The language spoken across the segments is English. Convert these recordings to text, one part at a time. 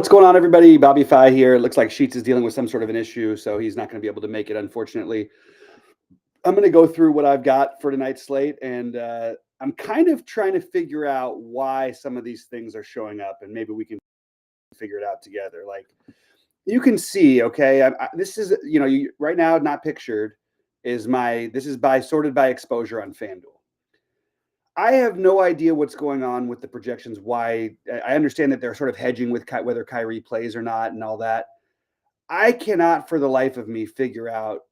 What's going on, everybody? Bobby Fi here. It looks like Sheets is dealing with some sort of an issue, so he's not going to be able to make it, unfortunately. I'm going to go through what I've got for tonight's slate, and I'm kind of trying to figure out why some of these things are showing up, and maybe we can figure it out together. Like, you can see, okay, this is, right now, not pictured, this is sorted by exposure on FanDuel. I have no idea what's going on with the projections. Why I understand that they're sort of hedging with whether Kyrie plays or not and all that. I cannot for the life of me figure out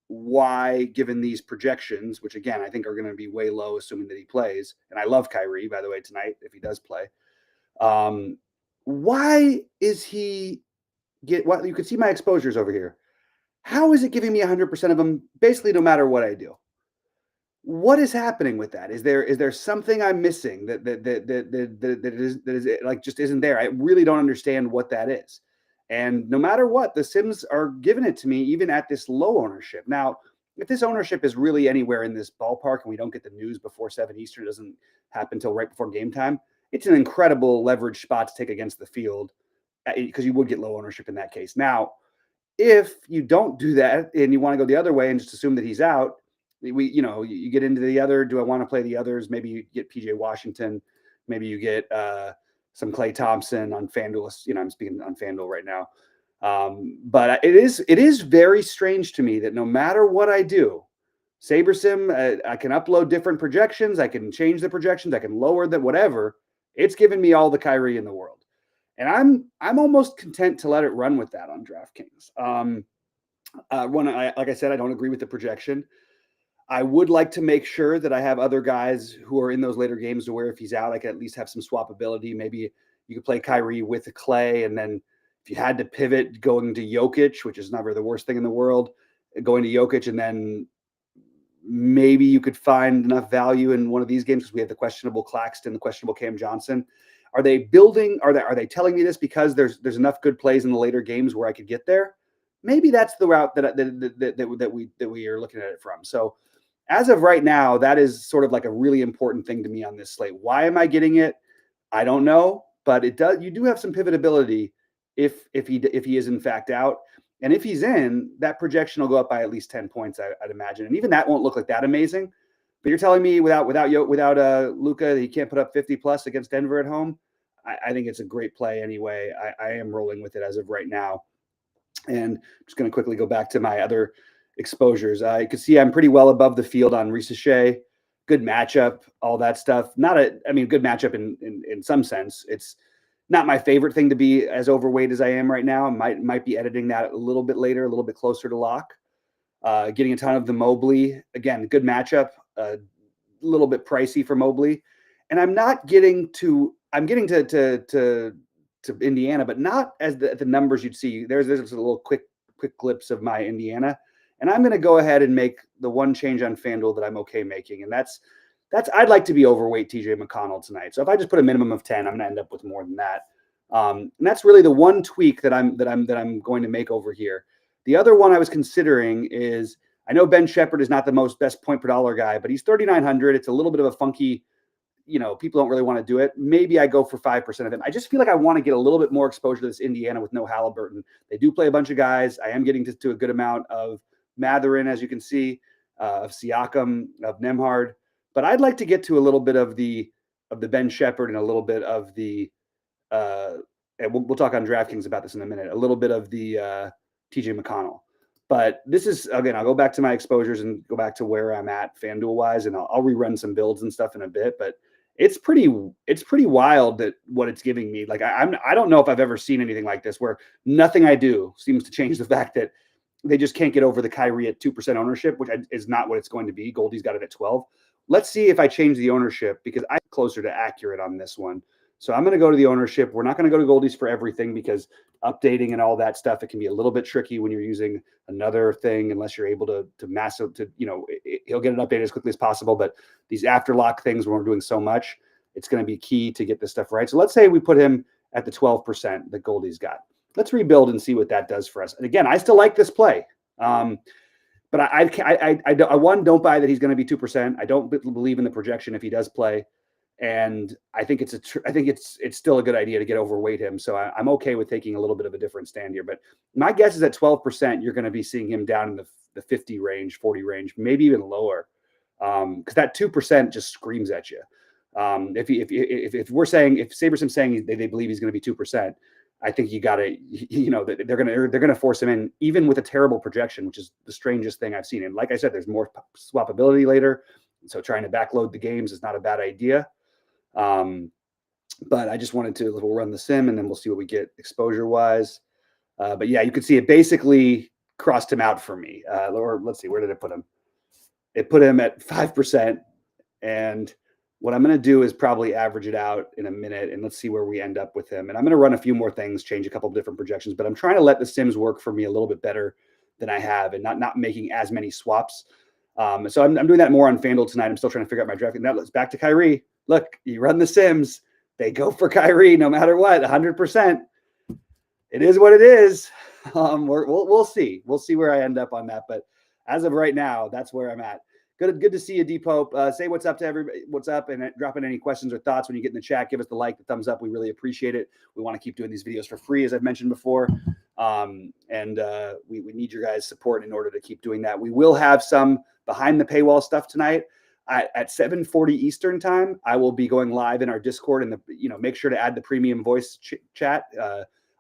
why, given these projections, which again, I think are going to be way low, assuming that he plays. And I love Kyrie, by the way, tonight, if he does play. Why is he what you can see my exposures over here. How is it giving me 100% of them basically no matter what I do? What is happening with that? Is there something I'm missing that is like just isn't there? I really don't understand what that is. And no matter what, the Sims are giving it to me even at this low ownership. Now, if this ownership is really anywhere in this ballpark and we don't get the news before 7 Eastern, doesn't happen until right before game time, it's an incredible leverage spot to take against the field because you would get low ownership in that case. Now, if you don't do that and you want to go the other way and just assume that he's out, you get into the other. Do I want to play the others? Maybe you get PJ Washington. Maybe you get some Klay Thompson on FanDuel. I'm speaking on FanDuel right now. But it is very strange to me that no matter what I do, SaberSim, I can upload different projections. I can change the projections. I can lower them, whatever. It's giving me all the Kyrie in the world. And I'm almost content to let it run with that on DraftKings. Like I said, I don't agree with the projection. I would like to make sure that I have other guys who are in those later games to where if he's out, I can at least have some swappability. Maybe you could play Kyrie with Klay, and then if you had to pivot going to Jokic, which is never the worst thing in the world, going to Jokic, and then maybe you could find enough value in one of these games because we have the questionable Claxton, the questionable Cam Johnson. Are they building? Are they telling me this because there's enough good plays in the later games where I could get there? Maybe that's the route that we are looking at it from. So as of right now, that is sort of like a really important thing to me on this slate. Why am I getting it? I don't know, but it does. You do have some pivotability if he is in fact out, and if he's in, that projection will go up by at least 10 points, I'd imagine, and even that won't look like that amazing. But you're telling me without Luka, he can't put up 50 plus against Denver at home. I think it's a great play anyway. I am rolling with it as of right now, and I'm just going to quickly go back to my other exposures. You can see I'm pretty well above the field on Ricochet. Good matchup, all that stuff. Good matchup in some sense. It's not my favorite thing to be as overweight as I am right now. I might be editing that a little bit later, a little bit closer to lock. Getting a ton of the Mobley. Again, good matchup. A little bit pricey for Mobley. And I'm getting to Indiana, but not as the numbers you'd see. There's a little quick glimpse of my Indiana. And I'm going to go ahead and make the one change on FanDuel that I'm okay making. And that's I'd like to be overweight TJ McConnell tonight. So if I just put a minimum of 10, I'm going to end up with more than that. And that's really the one tweak that I'm going to make over here. The other one I was considering is, I know Ben Shepherd is not the best point per dollar guy, but he's 3,900. It's a little bit of a funky, people don't really want to do it. Maybe I go for 5% of him. I just feel like I want to get a little bit more exposure to this Indiana with no Halliburton. They do play a bunch of guys. I am getting to a good amount of Matherin, as you can see, of Siakam, of Nembhard. But I'd like to get to a little bit of the Ben Shepherd and a little bit of the and we'll talk on DraftKings about this in a minute, a little bit of the TJ McConnell. But this is, again, I'll go back to my exposures and go back to where I'm at FanDuel wise, and I'll rerun some builds and stuff in a bit. But it's pretty wild that what it's giving me. Like I don't know if I've ever seen anything like this where nothing I do seems to change the fact that they just can't get over the Kyrie at 2% ownership, which is not what it's going to be. Goldie's got it at 12. Let's see if I change the ownership because I'm closer to accurate on this one. So I'm going to go to the ownership. We're not going to go to Goldie's for everything because updating and all that stuff, it can be a little bit tricky when you're using another thing unless you're able to mass it to, he'll get it updated as quickly as possible. But these afterlock things, when we're doing so much, it's going to be key to get this stuff right. So let's say we put him at the 12% that Goldie's got. Let's rebuild and see what that does for us. And again, I still like this play. But I don't buy that he's going to be 2%. I don't believe in the projection if he does play. And I think it's still a good idea to get overweight him. So I'm okay with taking a little bit of a different stand here. But my guess is at 12%, you're going to be seeing him down in the 50 range, 40 range, maybe even lower. Because that 2% just screams at you. If we're saying, if SaberSim's saying they believe he's going to be 2%, I think you got to, they're going to force him in, even with a terrible projection, which is the strangest thing I've seen. And like I said, there's more swappability later, so trying to backload the games is not a bad idea. But I just wanted to we'll run the sim and then we'll see what we get exposure wise. But yeah, you could see it basically crossed him out for me. Or let's see, where did it put him? It put him at 5%. And what I'm going to do is probably average it out in a minute, and let's see where we end up with him. And I'm going to run a few more things, change a couple of different projections, but I'm trying to let the sims work for me a little bit better than I have, and not making as many swaps. So I'm doing that more on FanDuel tonight. I'm still trying to figure out my draft. Now let's back to Kyrie. Look, you run the sims, they go for Kyrie no matter what, 100%. It is what it is. We'll see. We'll see where I end up on that. But as of right now, that's where I'm at. Good to see you, D Pope. Say what's up to everybody. What's up, and drop in any questions or thoughts when you get in the chat. Give us the like, the thumbs up. We really appreciate it. We want to keep doing these videos for free, as I've mentioned before, and we need your guys' support in order to keep doing that. We will have some behind the paywall stuff tonight at 7:40 Eastern time. I will be going live in our Discord, and make sure to add the premium voice chat.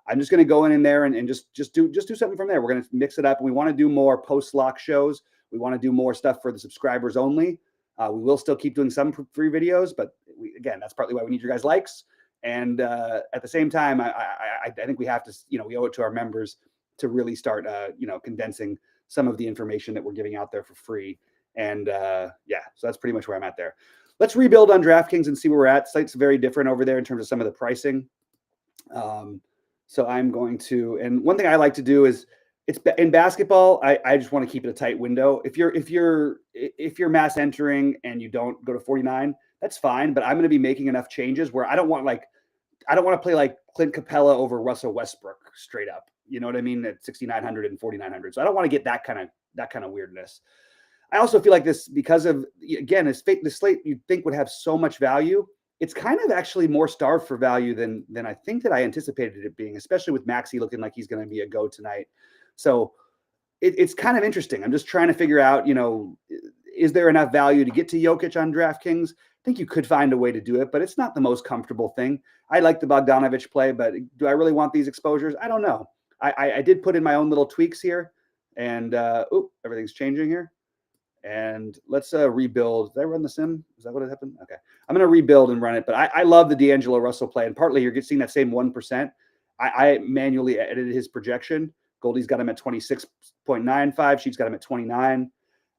I'm just going to go in there and just do something from there. We're going to mix it up. We want to do more post-lock shows. We want to do more stuff for the subscribers only. We will still keep doing some free videos, but again, that's partly why we need your guys' likes. And at the same time, I think we have to, we owe it to our members to really start, condensing some of the information that we're giving out there for free. And yeah, so that's pretty much where I'm at there. Let's rebuild on DraftKings and see where we're at. Site's very different over there in terms of some of the pricing. So I'm going to, and one thing I like to do is, it's in basketball. I just want to keep it a tight window. If you're mass entering and you don't go to 49, that's fine. But I'm going to be making enough changes where I don't want to play like Clint Capella over Russell Westbrook straight up. You know what I mean? At 6,900 and 4,900. So I don't want to get that kind of weirdness. I also feel like this, because of, again, the slate you'd think would have so much value. It's kind of actually more starved for value than I think that I anticipated it being, especially with Maxey looking like he's going to be a go tonight. So it's kind of interesting. I'm just trying to figure out, is there enough value to get to Jokic on DraftKings? I think you could find a way to do it, but it's not the most comfortable thing. I like the Bogdanovich play, but do I really want these exposures? I don't know. I did put in my own little tweaks here, and everything's changing here. And let's rebuild. Did I run the sim? Is that what happened? Okay. I'm going to rebuild and run it, but I love the D'Angelo Russell play, and partly you're seeing that same 1%. I manually edited his projection. Goldie's got him at 26.95. She's got him at 29.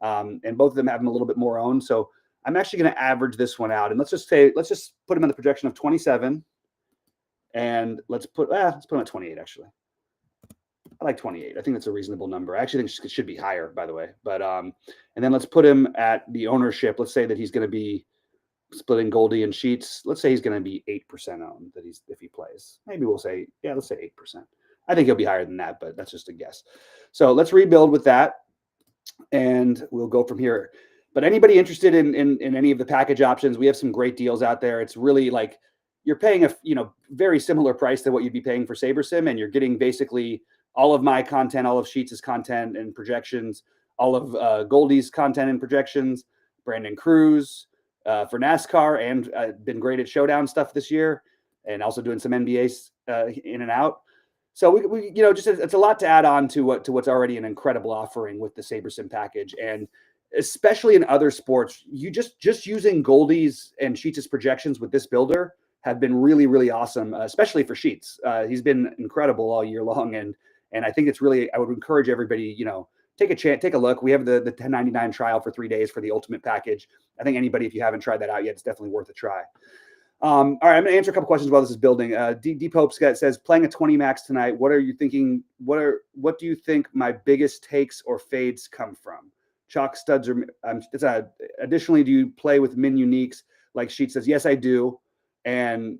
And both of them have him a little bit more owned. So I'm actually going to average this one out. And let's just put him in the projection of 27. And let's put him at 28, actually. I like 28. I think that's a reasonable number. I actually think it should be higher, by the way. But and then let's put him at the ownership. Let's say that he's going to be splitting Goldie and Sheets. Let's say he's going to be 8% owned if he plays. Maybe we'll say, let's say 8%. I think he'll be higher than that, but that's just a guess. So let's rebuild with that, and we'll go from here. But anybody interested in any of the package options, we have some great deals out there. It's really like you're paying a very similar price to what you'd be paying for SaberSim, and you're getting basically all of my content, all of Sheets' content and projections, all of Goldie's content and projections, Brandon Cruz for NASCAR, and been great at Showdown stuff this year, and also doing some NBA in and out. So we just it's a lot to add on to what's already an incredible offering with the SaberSim package, and especially in other sports, you just using Goldie's and Sheets' projections with this builder have been really, really awesome, especially for Sheets. He's been incredible all year long, and I think it's really, I would encourage everybody, take a chance, take a look. We have the 1099 trial for 3 days for the ultimate package. I think anybody, if you haven't tried that out yet, it's definitely worth a try. All right, I'm going to answer a couple questions while this is building. D Pope says, playing a 20 max tonight. What are you thinking? What do you think my biggest takes or fades come from? Chalk studs or additionally, do you play with min uniques? Like Sheet says, yes, I do. And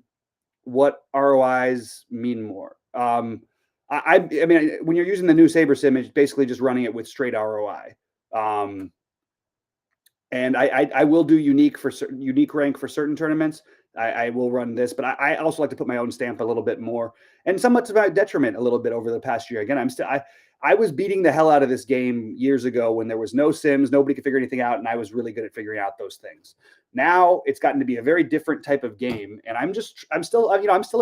what ROIs mean more? I mean, when you're using the new SaberSim, it's basically just running it with straight ROI. And I will do unique rank for certain tournaments. I will run this, but I also like to put my own stamp a little bit more, and somewhat to my detriment a little bit over the past year. Again, I was beating the hell out of this game years ago when there was no sims, nobody could figure anything out, and I was really good at figuring out those things. Now it's gotten to be a very different type of game, and I'm still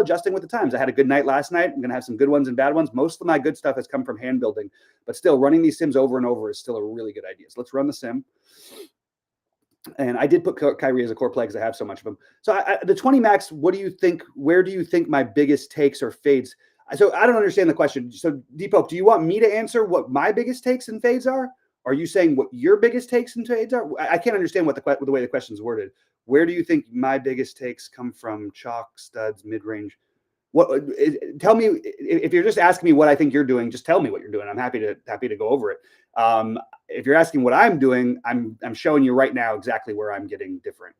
adjusting with the times. I had a good night last night. I'm gonna have some good ones and bad ones. Most of my good stuff has come from hand building, but still running these sims over and over is still a really good idea. So let's run the sim. And I did put Kyrie as a core play because I have so much of him. So the 20 max, what do you think? Where do you think my biggest takes or fades? So I don't understand the question. So Deepak, do you want me to answer what my biggest takes and fades are? Are you saying what your biggest takes and fades are? I can't understand what the way the question is worded. Where do you think my biggest takes come from? Chalk, studs, mid range. Tell me if you're just asking me what I think you're doing. Just tell me what you're doing. I'm happy to go over it. If you're asking what I'm doing, I'm showing you right now exactly where I'm getting different.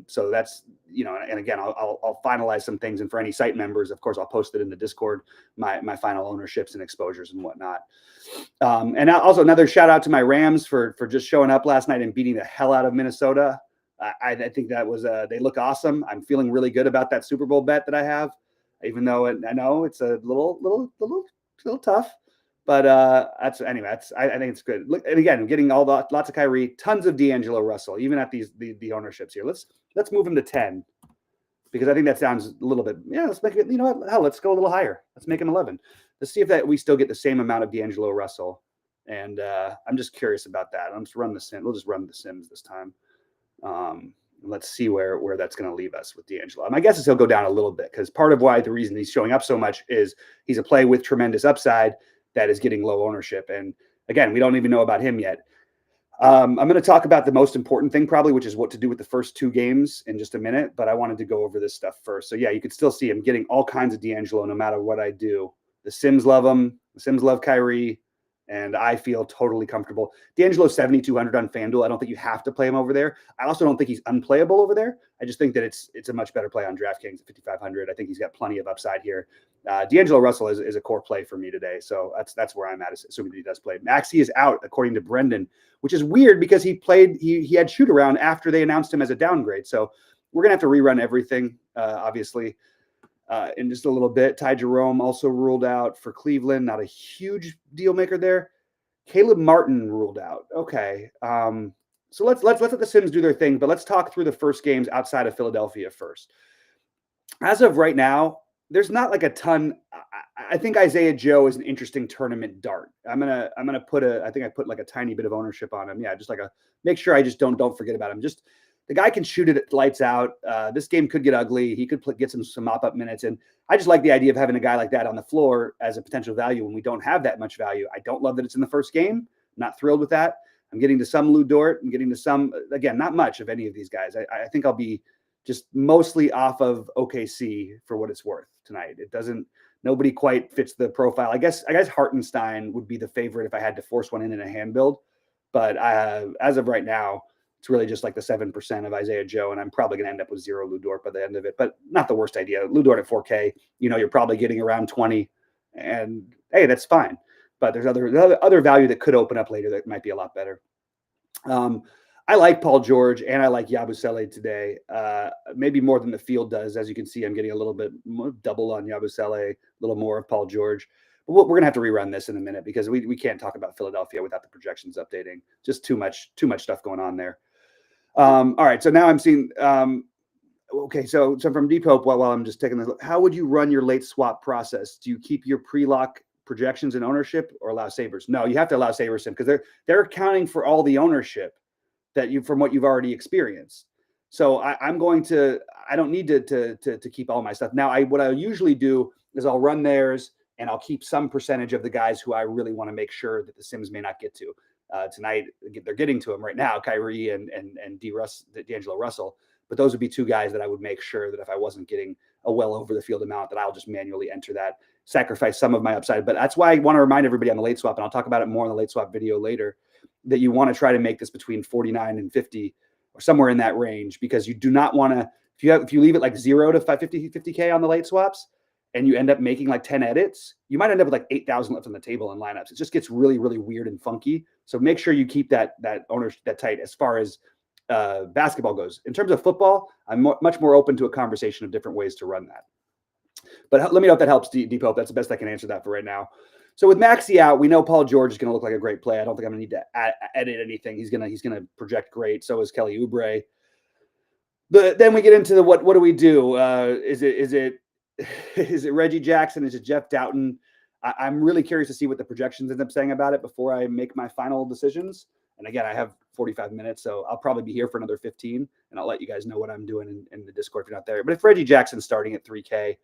So that's, and again, I'll finalize some things, and for any site members, of course, I'll post it in the Discord, my final ownerships and exposures and whatnot. And also another shout out to my Rams for just showing up last night and beating the hell out of Minnesota. I think that was they look awesome. I'm feeling really good about that Super Bowl bet that I have, even though I know it's a little tough. But I think it's good. Look, and again, getting lots of Kyrie, tons of D'Angelo Russell, even at the ownerships here. Let's move him to 10, because I think that sounds a little bit. Yeah, let's make it. You know what? Hell, let's go a little higher. Let's make him 11. Let's see if we still get the same amount of D'Angelo Russell. And I'm just curious about that. We'll just run the Sims this time. Let's see where that's going to leave us with D'Angelo. My guess is he'll go down a little bit, because part of the reason he's showing up so much is he's a play with tremendous upside that is getting low ownership. And again, we don't even know about him yet. I'm going to talk about the most important thing probably, which is what to do with the first two games in just a minute, but I wanted to go over this stuff first. So yeah, you could still see him getting all kinds of D'Angelo no matter what I do. The Sims love him. The Sims love Kyrie. And I feel totally comfortable. D'Angelo 7,200 on FanDuel. I don't think you have to play him over there. I also don't think he's unplayable over there. I just think that it's a much better play on DraftKings at 5,500. I think he's got plenty of upside here. D'Angelo Russell is a core play for me today. So that's where I'm at, assuming that he does play. Maxey is out, according to Brendan, which is weird because he had shoot around after they announced him as a downgrade. So we're going to have to rerun everything, obviously, in just a little bit. Ty Jerome also ruled out for Cleveland. Not a huge deal maker there. Caleb Martin ruled out. Okay. So let's let the Sims do their thing, but let's talk through the first games outside of Philadelphia first. As of right now, there's not like a ton. I think Isaiah Joe is an interesting tournament dart. I'm gonna put I think I put like a tiny bit of ownership on him. Yeah, just like make sure I just don't forget about him. Just the guy can shoot it lights out. This game could get ugly. He could get some mop-up minutes. And I just like the idea of having a guy like that on the floor as a potential value when we don't have that much value. I don't love that it's in the first game. I'm not thrilled with that. I'm getting to some Lou Dort. I'm getting to some, again, not much of any of these guys. I think I'll be just mostly off of OKC for what it's worth tonight. Nobody quite fits the profile. I guess Hartenstein would be the favorite if I had to force one in a hand build. But as of right now, it's really just like the 7% of Isaiah Joe, and I'm probably going to end up with 0 Lou Dort by the end of it, but not the worst idea. Lou Dort at 4K, you're probably getting around 20, and hey, that's fine. But there's other value that could open up later that might be a lot better. I like Paul George and I like Yabusele today, maybe more than the field does. As you can see, I'm getting a little bit more double on Yabusele, a little more of Paul George. But we're going to have to rerun this in a minute because we can't talk about Philadelphia without the projections updating. Just too much stuff going on there. All right, so now I'm seeing. Okay, so from Deep Hope, while I'm just taking this look, how would you run your late swap process? Do you keep your pre-lock projections in ownership or allow savers? No, you have to allow savers in because they're accounting for all the ownership from what you've already experienced. So I don't need to keep all my stuff. Now what I usually do is I'll run theirs and I'll keep some percentage of the guys who I really want to make sure that the Sims may not get to. Tonight, they're getting to him right now, Kyrie and D'Angelo Russell. But those would be two guys that I would make sure that if I wasn't getting a well over the field amount, that I'll just manually enter that, sacrifice some of my upside. But that's why I want to remind everybody on the late swap, and I'll talk about it more in the late swap video later, that you want to try to make this between 49 and 50 or somewhere in that range, because you do not want to, if you leave it like 0 to 50K on the late swaps, and you end up making like 10 edits, you might end up with like 8,000 left on the table in lineups. It just gets really, really weird and funky. So make sure you keep that tight as far as basketball goes. In terms of football, I'm much more open to a conversation of different ways to run that. But let me know if that helps, Depot. That's the best I can answer that for right now. So with Maxey out, we know Paul George is going to look like a great play. I don't think I'm going to need to edit anything. He's going to project great. So is Kelly Oubre. But then we get into the what do we do? Is it Reggie Jackson? Is it Jeff Doughton? I'm really curious to see what the projections end up saying about it before I make my final decisions. And again, I have 45 minutes, so I'll probably be here for another 15, and I'll let you guys know what I'm doing in the Discord if you're not there. But if Reggie Jackson's starting at 3K,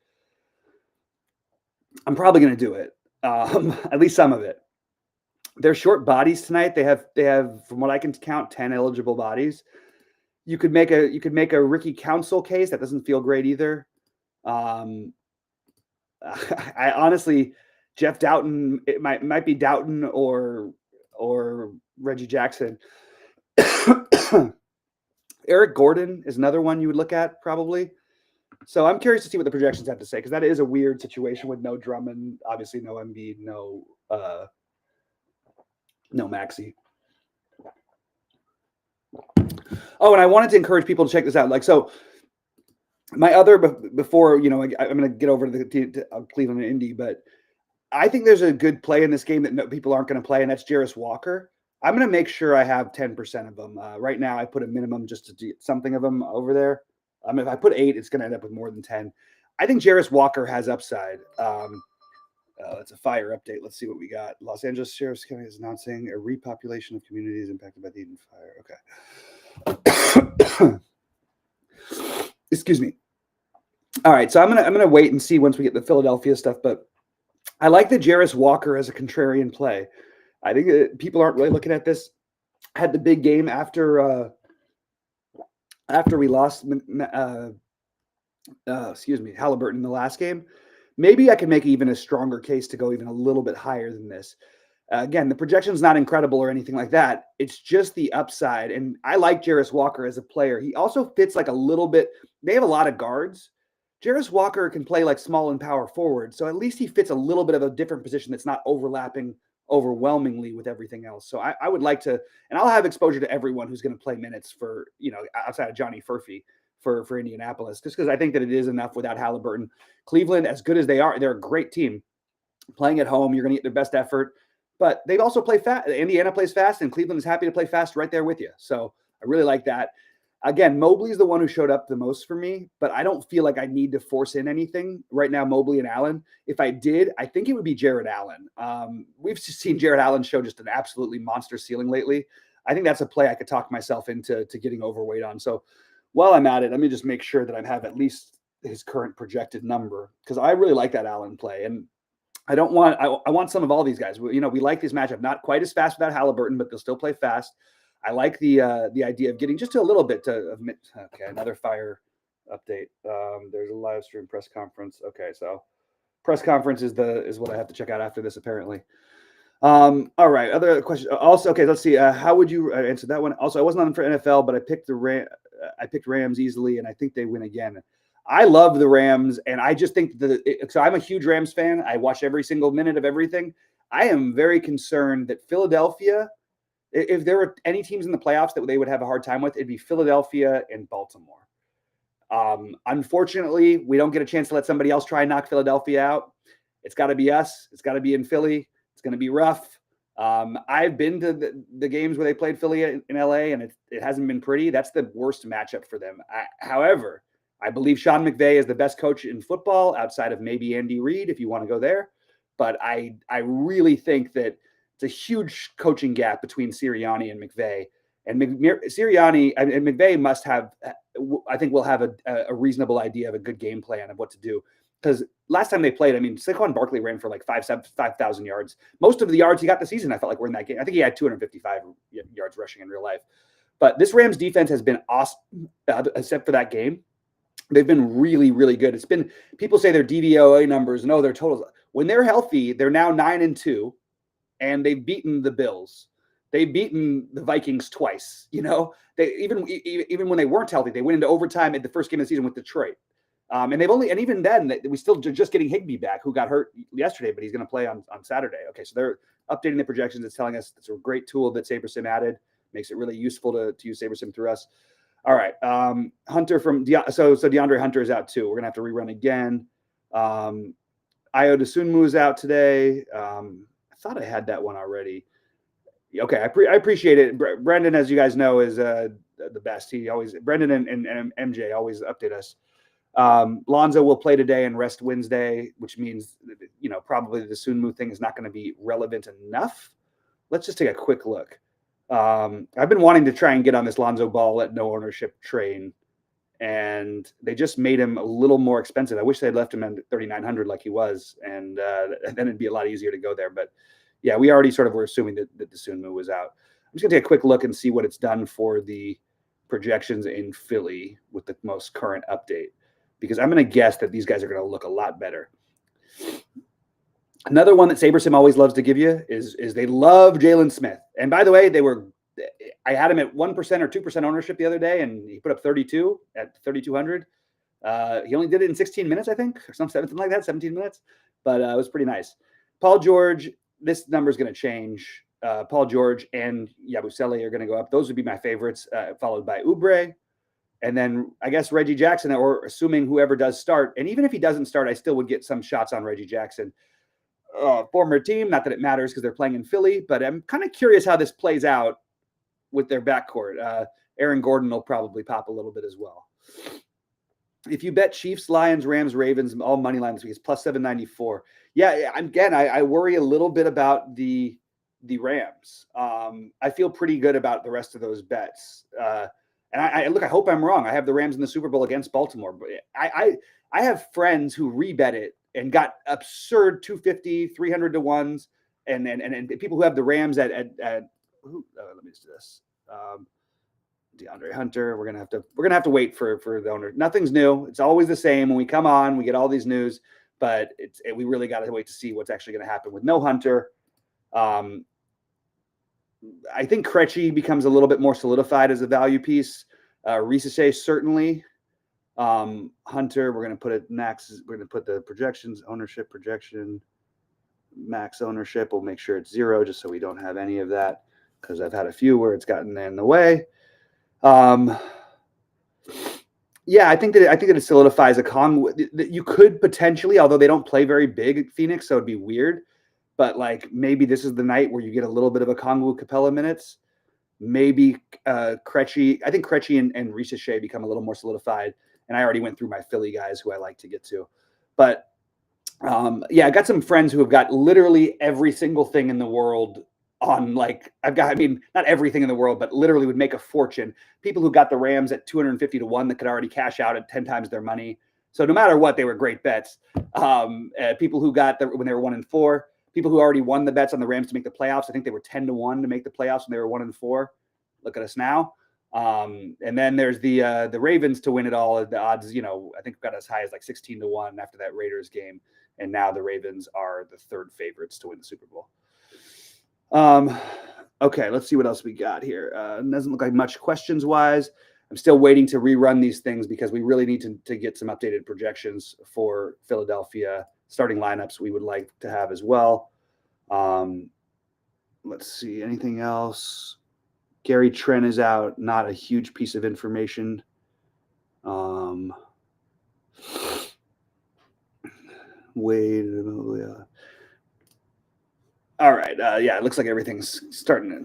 I'm probably going to do it, at least some of it. They're short bodies tonight. They have, from what I can count, 10 eligible bodies. You could make a Ricky Council case that doesn't feel great either. I honestly, Jeff Doughton, it might be Doughton or Reggie Jackson. Eric Gordon is another one you would look at probably. So I'm curious to see what the projections have to say, because that is a weird situation with no Drummond, obviously no Embiid, no Maxey. Oh, and I wanted to encourage people to check this out. Like, so my other, before, I'm going to get over to the Cleveland and Indy, but I think there's a good play in this game that people aren't going to play, and that's Jarris Walker. I'm going to make sure I have 10% of them. Right now, I put a minimum just to do something of them over there. If I put 8, it's going to end up with more than 10. I think Jarris Walker has upside. It's a fire update. Let's see what we got. Los Angeles Sheriff's County is announcing a repopulation of communities impacted by the Eden fire. Okay. Excuse me. All right, so I'm gonna wait and see once we get the Philadelphia stuff, but I like the Jarris Walker as a contrarian play. I think people aren't really looking at this. Had the big game after we lost Halliburton in the last game. Maybe I can make even a stronger case to go even a little bit higher than this. Again, the projection's not incredible or anything like that. It's just the upside. And I like Jarris Walker as a player. He also fits like a little bit. They have a lot of guards. Jarris Walker can play like small and power forward. So at least he fits a little bit of a different position that's not overlapping overwhelmingly with everything else. So I would like to, and I'll have exposure to everyone who's going to play minutes for, outside of Johnny Furphy for Indianapolis, just because I think that it is enough without Halliburton. Cleveland, as good as they are, they're a great team. Playing at home, you're going to get their best effort. But they also play fast. Indiana plays fast, and Cleveland is happy to play fast right there with you. So I really like that. Again, Mobley is the one who showed up the most for me, but I don't feel like I need to force in anything right now, Mobley and Allen. If I did, I think it would be Jared Allen. We've seen Jared Allen show just an absolutely monster ceiling lately. I think that's a play I could talk myself into getting overweight on. So while I'm at it, let me just make sure that I have at least his current projected number, because I really like that Allen play. And I want some of all these guys. We like this matchup, not quite as fast without Halliburton, but they'll still play fast. I like the idea of getting just a little bit okay, another fire update. There's a live stream press conference. Okay, so press conference is what I have to check out after this, apparently. All right, other question. Also, okay, let's see. How would you answer that one? Also, I wasn't on for NFL, but I picked Rams easily, and I think they win again. I love the Rams, and I just think so I'm a huge Rams fan. I watch every single minute of everything. I am very concerned that Philadelphia, if there were any teams in the playoffs that they would have a hard time with, it'd be Philadelphia and Baltimore. Unfortunately, we don't get a chance to let somebody else try and knock Philadelphia out. It's got to be us. It's got to be in Philly. It's going to be rough. I've been to the games where they played Philly in LA, and it hasn't been pretty. That's the worst matchup for them. However, I believe Sean McVay is the best coach in football outside of maybe Andy Reid, if you want to go there. But I really think that it's a huge coaching gap between Sirianni and McVay. And Sirianni and McVay must have, I think, will have a reasonable idea of a good game plan of what to do. Because last time they played, Saquon Barkley ran for like 5,000 yards. Most of the yards he got this season, I felt like, were in that game. I think he had 255 yards rushing in real life. But this Rams defense has been awesome, except for that game. They've been really, really good. It's been, people say their DVOA numbers. No, their totals. When they're healthy, they're now 9-2, and they've beaten the Bills. They've beaten the Vikings twice. They even when they weren't healthy, they went into overtime at the first game of the season with Detroit. And even then, we still just getting Higbee back, who got hurt yesterday, but he's going to play on Saturday. Okay, so they're updating the projections. It's telling us it's a great tool that SaberSim added. Makes it really useful to use SaberSim through us. All right. Hunter from so DeAndre Hunter is out too. We're gonna have to rerun again. Io Desunmu is out today. I thought I had that one already. Okay, I appreciate it. Brendan, as you guys know, is the best. Brendan and MJ always update us. Lonzo will play today and rest Wednesday, which means probably the Sunmu thing is not going to be relevant enough. Let's just take a quick look. I've been wanting to try and get on this Lonzo Ball at no ownership train, and they just made him a little more expensive. I wish they'd left him at 3,900 like he was, and then it'd be a lot easier to go there. But yeah, we already sort of were assuming that the Sunmu was out. I'm just gonna take a quick look and see what it's done for the projections in Philly with the most current update, because I'm gonna guess that these guys are gonna look a lot better. Another one that SaberSim always loves to give you is they love Jalen Smith. And by the way, I had him at 1% or 2% ownership the other day, and he put up 32 at 3,200. He only did it in 16 minutes, I think, or something like that, 17 minutes. But it was pretty nice. Paul George, this number is going to change. Paul George and Yabusele are going to go up. Those would be my favorites, followed by Oubre. And then I guess Reggie Jackson, or assuming whoever does start. And even if he doesn't start, I still would get some shots on Reggie Jackson. Former team, not that it matters because they're playing in Philly, but I'm kind of curious how this plays out with their backcourt. Aaron Gordon will probably pop a little bit as well. If you bet Chiefs, Lions, Rams, Ravens, all money line this week, it's plus 794. Yeah, again, I worry a little bit about the Rams. I feel pretty good about the rest of those bets. And I hope I'm wrong. I have the Rams in the Super Bowl against Baltimore, but I have friends who rebet it and got absurd 250, 300 to ones, and people who have the Rams at let me do this. DeAndre Hunter. We're gonna have to wait for the owner. Nothing's new. It's always the same. When we come on, we get all these news, but we really got to wait to see what's actually going to happen with no Hunter. I think Krejci becomes a little bit more solidified as a value piece. Risache certainly. Hunter, we're going to put it max. We're going to put the projections, ownership projection, max ownership. We'll make sure it's 0 just so we don't have any of that, because I've had a few where it's gotten in the way. Yeah, I think that it solidifies a Kong. You could potentially, although they don't play very big at Phoenix, so it'd be weird. But like maybe this is the night where you get a little bit of a Kongwu Capella minutes. Maybe Krejci. I think Krejci and Risache become a little more solidified. And I already went through my Philly guys who I like to get to. But yeah, I got some friends who have got literally every single thing in the world on, like, not everything in the world, but literally would make a fortune. People who got the Rams at 250 to 1 that could already cash out at 10 times their money. So no matter what, they were great bets. People who got when they were 1-4, people who already won the bets on the Rams to make the playoffs. I think they were 10 to 1 to make the playoffs when they were 1-4. Look at us now. And then there's the Ravens to win it all. The odds, I think got as high as like 16 to 1 after that Raiders game. And now the Ravens are the third favorites to win the Super Bowl. Okay, let's see what else we got here. Doesn't look like much questions wise. I'm still waiting to rerun these things because we really need to get some updated projections for Philadelphia starting lineups we would like to have as well. Let's see, anything else? Gary Trent is out. Not a huge piece of information. Wade. All right. Yeah, it looks like everything's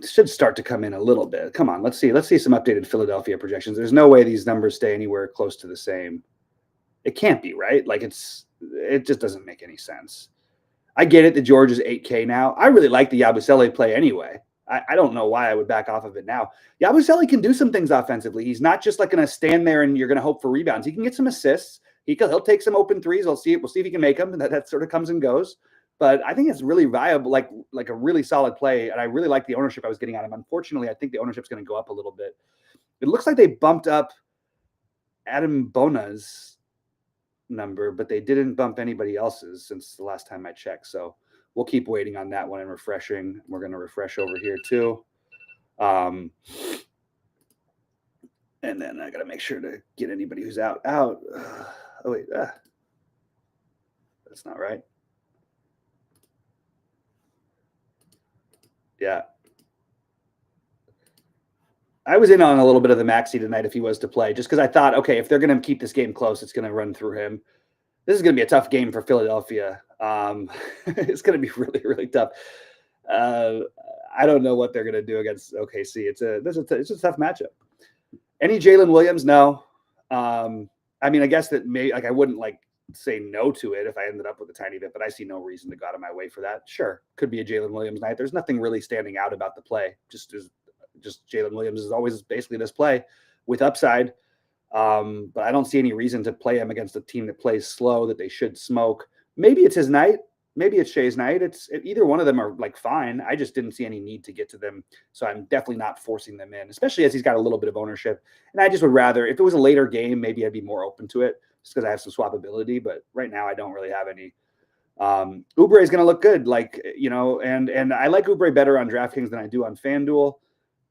should start to come in a little bit. Come on, let's see some updated Philadelphia projections. There's no way these numbers stay anywhere close to the same. It can't be, right? Like it just doesn't make any sense. I get it. The George is 8K now. I really like the Yabusele play anyway. I don't know why I would back off of it now. Yabusele can do some things offensively. He's not just like going to stand there and you're going to hope for rebounds. He can get some assists. He'll take some open threes. We'll see if he can make them. That sort of comes and goes. But I think it's really viable, like a really solid play. And I really like the ownership I was getting on him. Unfortunately, I think the ownership's going to go up a little bit. It looks like they bumped up Adam Bona's number, but they didn't bump anybody else's since the last time I checked. So we'll keep waiting on that one and refreshing. We're going to refresh over here too. And then I got to make sure to get anybody who's out. Oh, wait. That's not right. Yeah. I was in on a little bit of the Maxey tonight if he was to play, just because I thought, okay, if they're going to keep this game close, it's going to run through him. This is going to be a tough game for Philadelphia. It's going to be really, really tough. I don't know what they're going to do against OKC. It's a tough matchup. Any Jalen Williams? No. I mean, I guess that I wouldn't say no to it if I ended up with a tiny bit, but I see no reason to go out of my way for that. Sure, could be a Jalen Williams night. There's nothing really standing out about the play. Just Jalen Williams is always basically this play with upside. But I don't see any reason to play him against a team that plays slow that they should smoke. Maybe it's his night. Maybe it's Shay's night. Either one of them are fine. I just didn't see any need to get to them. So I'm definitely not forcing them in, especially as he's got a little bit of ownership. And I just would rather, if it was a later game, maybe I'd be more open to it just because I have some swappability. But right now I don't really have any. Oubre is going to look good. And I like Oubre better on DraftKings than I do on FanDuel.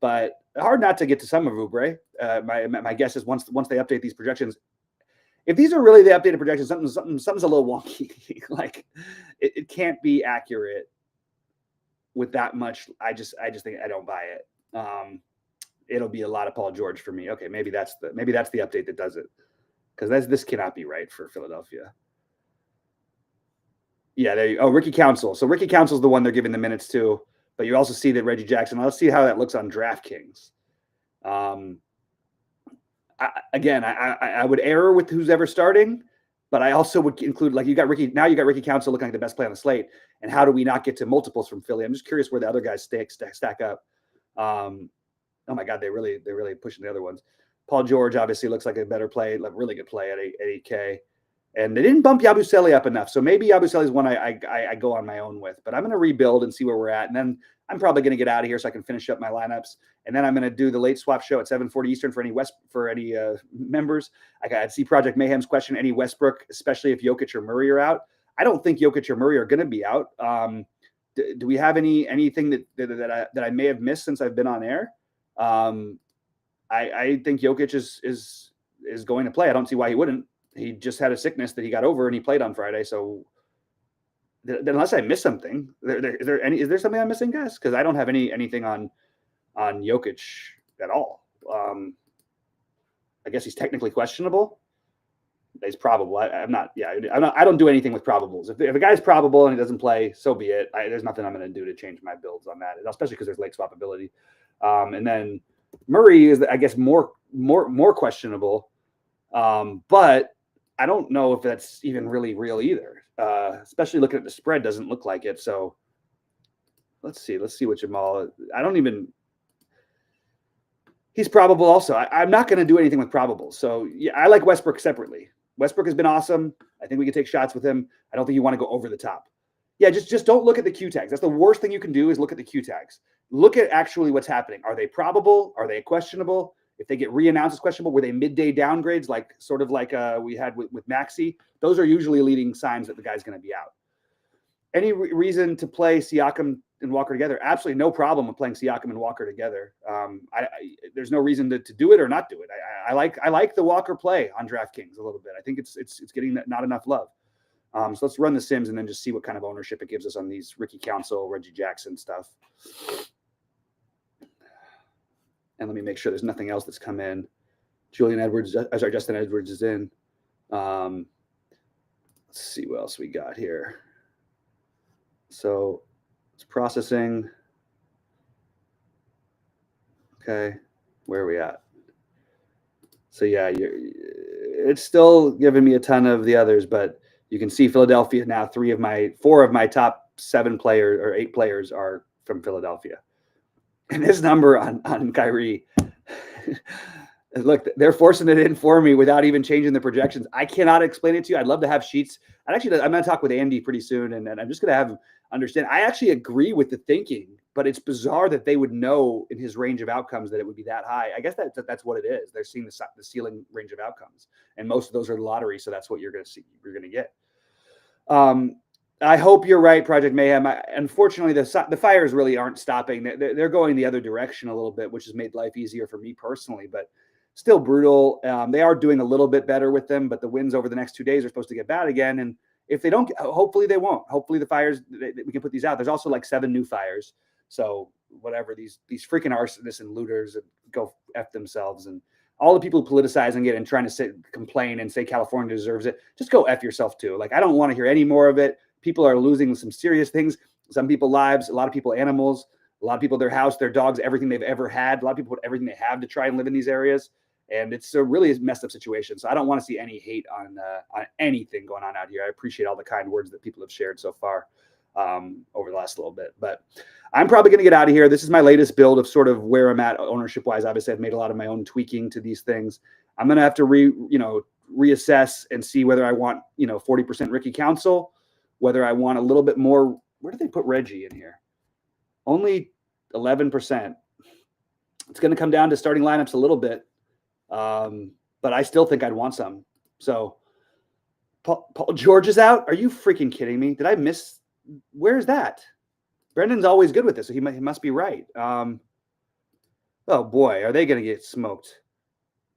But hard not to get to some of Oubre. My guess is once they update these projections, if these are really the updated projections, something's a little wonky. It can't be accurate with that much. I just think I don't buy it. It'll be a lot of Paul George for me. Okay, maybe that's the update that does it, because this cannot be right for Philadelphia. Yeah, there you go. Oh, Ricky Council. So Ricky Council's the one they're giving the minutes to, but you also see that Reggie Jackson. Let's see how that looks on DraftKings. I would err with who's ever starting, but I also would include you got Ricky Council looking like the best play on the slate. And how do we not get to multiples from Philly? I'm just curious where the other guys stack up. Oh my God, they really pushing the other ones. Paul George obviously looks like a better play, really good play at 8K. And they didn't bump Yabusele up enough. So maybe Yabusele is one I go on my own with. But I'm going to rebuild and see where we're at. And then I'm probably going to get out of here so I can finish up my lineups. And then I'm going to do the late swap show at 7:40 Eastern for any members. I see Project Mayhem's question, any Westbrook, especially if Jokic or Murray are out. I don't think Jokic or Murray are going to be out. Do we have anything that I may have missed since I've been on air? I think Jokic is going to play. I don't see why he wouldn't. He just had a sickness that he got over and he played on Friday. So unless I missed something, is there something I'm missing, guys? Because I don't have anything on Jokic at all. I guess he's technically questionable. He's probable. I don't do anything with probables. If a guy's probable and he doesn't play, so be it. There's nothing I'm going to do to change my builds on that, especially because there's late swappability. And then Murray is, I guess, more questionable. But I don't know if that's even really real either. Especially looking at the spread, doesn't look like it. So let's see what Jamal. He's probable also. I'm not going to do anything with probables. So yeah, I like Westbrook separately. Westbrook has been awesome. I think we can take shots with him. I don't think you want to go over the top. Yeah, just don't look at the Q tags. That's the worst thing you can do is look at the Q tags. Look at actually what's happening. Are they probable? Are they questionable? If they get re-announced as questionable, were they midday downgrades, like we had with Maxey? Those are usually leading signs that the guy's going to be out. Any reason to play Siakam and Walker together? Absolutely no problem with playing Siakam and Walker together. There's no reason to do it or not do it. I like the Walker play on DraftKings a little bit. I think it's getting not enough love. So let's run the Sims and then just see what kind of ownership it gives us on these Ricky Council, Reggie Jackson stuff. And let me make sure there's nothing else that's come in. Justin Edwards is in. Let's see what else we got here. So it's processing. Okay, where are we at? So yeah, it's still giving me a ton of the others, but you can see Philadelphia now. 4 of my top 7 players or 8 players are from Philadelphia. And this number on Kyrie, look, they're forcing it in for me without even changing the projections. I cannot explain it to you. I'd love to have sheets. I'm going to talk with Andy pretty soon, and I'm just going to have him understand. I actually agree with the thinking, but it's bizarre that they would know in his range of outcomes that it would be that high. I guess that's what it is. They're seeing the ceiling range of outcomes, and most of those are the lottery, so that's what you're going to see. You're going to get. I hope you're right, Project Mayhem. Unfortunately, the fires really aren't stopping. They're going the other direction a little bit, which has made life easier for me personally, but still brutal. They are doing a little bit better with them, but the winds over the next 2 days are supposed to get bad again. And if they don't, hopefully they won't. Hopefully the fires, we can put these out. There's also like 7 new fires. So whatever, these freaking arsonists and looters go F themselves. And all the people politicizing it and trying to complain and say California deserves it, just go F yourself too. Like, I don't want to hear any more of it. People are losing some serious things. Some people lives, a lot of people animals, a lot of people their house, their dogs, everything they've ever had. A lot of people put everything they have to try and live in these areas. And it's a really messed up situation. So I don't want to see any hate on anything going on out here. I appreciate all the kind words that people have shared so far over the last little bit. But I'm probably going to get out of here. This is my latest build of sort of where I'm at ownership-wise. Obviously, I've made a lot of my own tweaking to these things. I'm going to have to reassess and see whether I want 40% Ricky Council, whether I want a little bit more. Where did they put Reggie in here? Only 11%. It's going to come down to starting lineups a little bit. But I still think I'd want some. So Paul George is out. Are you freaking kidding me? Did I miss? Where's that? Brendan's always good with this, so he must be right. Oh boy, are they going to get smoked?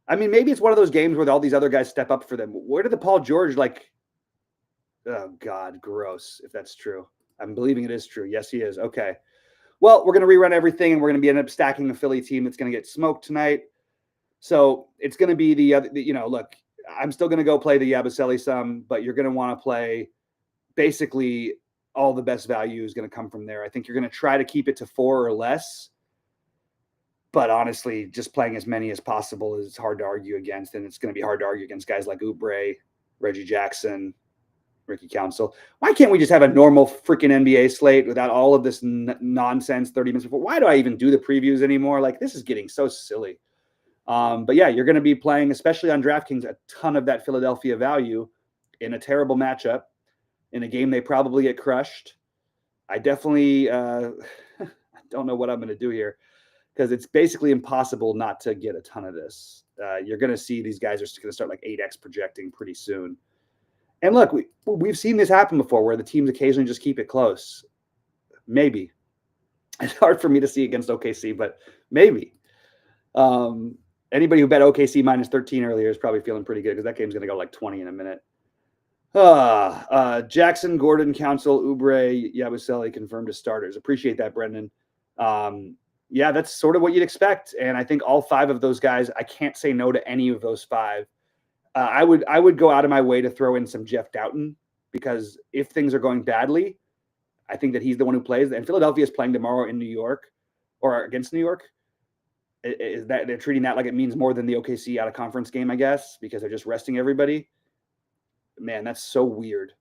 I mean, maybe it's one of those games where all these other guys step up for them. Where did the Paul George oh God, gross. If that's true, I'm believing it is true. Yes, he is. Okay. Well, we're going to rerun everything, and we're going to end up stacking a Philly team that's going to get smoked tonight. So it's going to be the other, look, I'm still going to go play the Yabusele some, but you're going to want to play basically all the best value is going to come from there. I think you're going to try to keep it to 4 or less, but honestly, just playing as many as possible is hard to argue against. And it's going to be hard to argue against guys like Oubre, Reggie Jackson, Ricky Council. Why can't we just have a normal freaking NBA slate without all of this nonsense 30 minutes before? Why do I even do the previews anymore? Like, this is getting so silly. But yeah, you're going to be playing, especially on DraftKings, a ton of that Philadelphia value in a terrible matchup in a game they probably get crushed. I definitely I don't know what I'm going to do here because it's basically impossible not to get a ton of this. You're going to see these guys are going to start like 8x projecting pretty soon. And look, we've seen this happen before where the teams occasionally just keep it close. Maybe. It's hard for me to see against OKC, but maybe. Anybody who bet OKC minus 13 earlier is probably feeling pretty good because that game's going to go like 20 in a minute. Jackson, Gordon, Council, Oubre, Yabusele confirmed as starters. Appreciate that, Brendan. Yeah, that's sort of what you'd expect. And I think all 5 of those guys, I can't say no to any of those 5. I would go out of my way to throw in some Jeff Doughton because if things are going badly, I think that he's the one who plays. And Philadelphia is playing tomorrow in New York or against New York. Is that they're treating that like it means more than the OKC out of conference game, I guess, because they're just resting everybody. Man, that's so weird.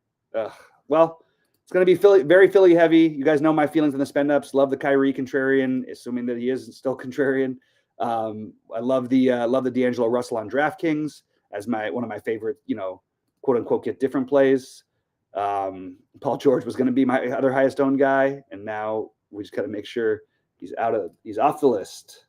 Well, it's going to be very Philly heavy. You guys know my feelings on the spend ups. Love the Kyrie contrarian, assuming that he is still contrarian. I love the D'Angelo Russell on DraftKings as one of my favorite, quote unquote, get different plays. Paul George was going to be my other highest owned guy, and now we just got to make sure he's off the list.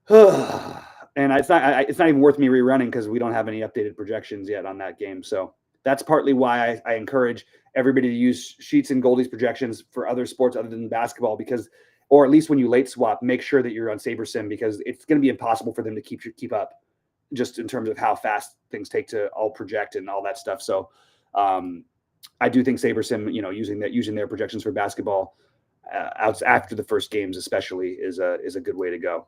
And it's not even worth me rerunning because we don't have any updated projections yet on that game. So that's partly why I encourage everybody to use Sheets and Goldie's projections for other sports other than basketball, or at least when you late swap, make sure that you're on SaberSim because it's going to be impossible for them to keep up just in terms of how fast things take to all project and all that stuff. So I do think SaberSim, using their projections for basketball after the first games especially is a good way to go.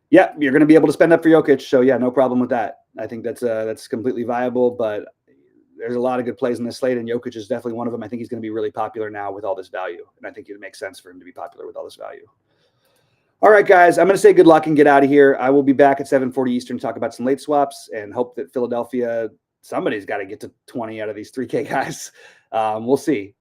Yeah, you're going to be able to spend up for Jokic, so yeah, no problem with that. I think that's completely viable, but there's a lot of good plays in this slate, and Jokic is definitely one of them. I think he's going to be really popular now with all this value, and I think it makes sense for him to be popular with all this value. All right, guys, I'm going to say good luck and get out of here. I will be back at 7:40 Eastern to talk about some late swaps and hope that Philadelphia, somebody's got to get to 20 out of these 3K guys. We'll see.